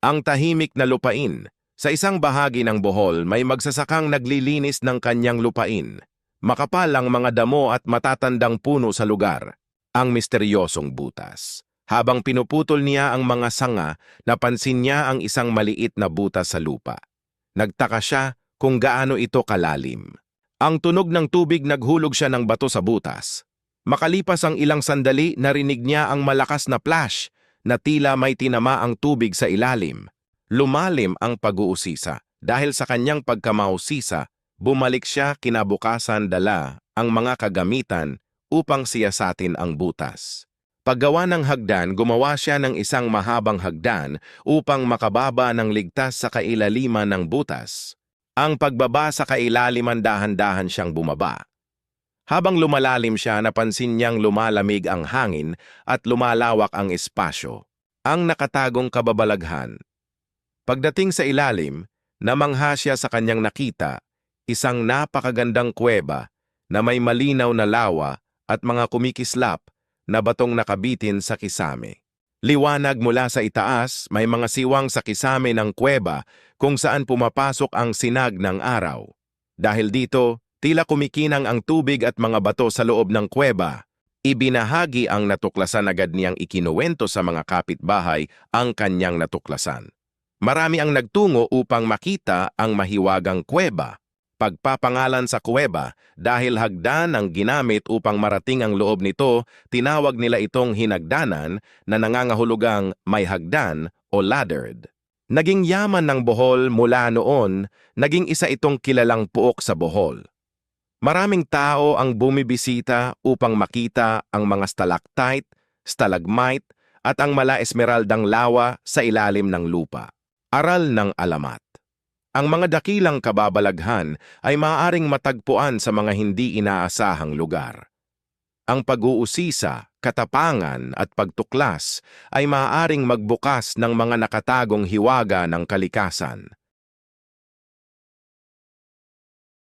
Ang tahimik na lupain. Sa isang bahagi ng Bohol, may magsasakang naglilinis ng kanyang lupain. Makapal ang mga damo at matatandang puno sa lugar. Ang misteryosong butas. Habang pinuputol niya ang mga sanga, napansin niya ang isang maliit na butas sa lupa. Nagtaka siya kung gaano ito kalalim. Ang tunog ng tubig naghulog siya ng bato sa butas. Makalipas ang ilang sandali, narinig niya ang malakas na flash na tila may tinama ang tubig sa ilalim. Lumalim ang pag-uusisa. Dahil sa kanyang pagkamausisa, bumalik siya kinabukasan dala ang mga kagamitan upang siyasatin ang butas. Paggawa ng hagdan, gumawa siya ng isang mahabang hagdan upang makababa ng ligtas sa kailaliman ng butas. Ang pagbaba sa kailaliman, dahan-dahan siyang bumaba. Habang lumalalim siya, napansin niyang lumalamig ang hangin at lumalawak ang espasyo. Ang nakatagong kababalaghan. Pagdating sa ilalim, namangha siya sa kanyang nakita, isang napakagandang kuweba na may malinaw na lawa at mga kumikislap na batong nakabitin sa kisame. Liwanag mula sa itaas, may mga siwang sa kisame ng kuweba kung saan pumapasok ang sinag ng araw. Dahil dito, tila kumikinang ang tubig at mga bato sa loob ng kuweba. Ibinahagi ang natuklasan, agad niyang ikinuwento sa mga kapitbahay ang kanyang natuklasan. Marami ang nagtungo upang makita ang mahiwagang kuweba. Pagpapangalan sa kuweba, dahil hagdan ang ginamit upang marating ang loob nito, tinawag nila itong hinagdanan na nangangahulugang may hagdan o laddered. Naging yaman ng Bohol mula noon, naging isa itong kilalang puok sa Bohol. Maraming tao ang bumibisita upang makita ang mga stalactite, stalagmite at ang mala-esmeraldang lawa sa ilalim ng lupa. Aral ng alamat. Ang mga dakilang kababalaghan ay maaaring matagpuan sa mga hindi inaasahang lugar. Ang pag-uusisa, katapangan at pagtuklas ay maaaring magbukas ng mga nakatagong hiwaga ng kalikasan.